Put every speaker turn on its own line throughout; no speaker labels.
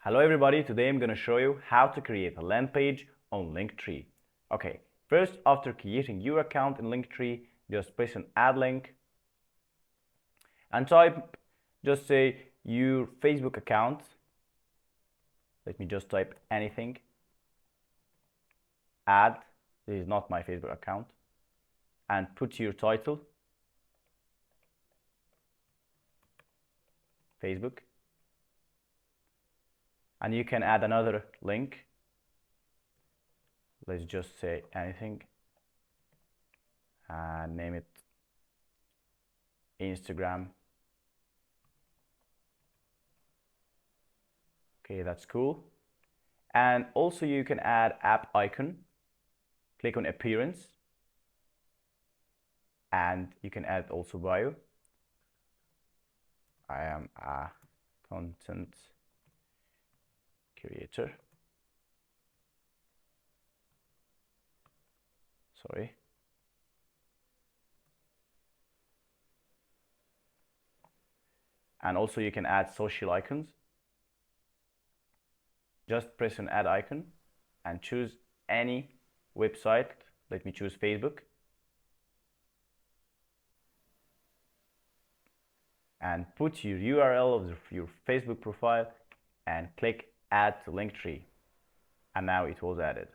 Hello everybody, today I'm going to show you how to create a land page on Linktree. Okay, first after creating your account in Linktree, just press on add link and just say your Facebook account. Let me just type anything. Add, this is not my Facebook account, and put your title, Facebook. And you can add another link. Let's just say anything and name it Instagram. Okay, that's cool. And also you can add app icon. Click on appearance and you can add also bio. I am a content creator. Sorry. And also you can add social icons. Just press on add icon and choose any website. Let me choose Facebook. And put your URL of your Facebook profile and click add to Linktree. And now it was added.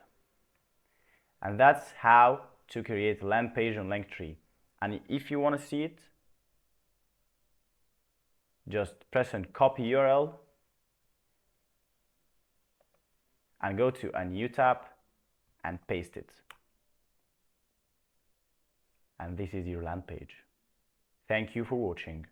And that's how to create a land page on Linktree. And if you want to see it, just press on copy URL and go to a new tab and paste it. And this is your land page. Thank you for watching.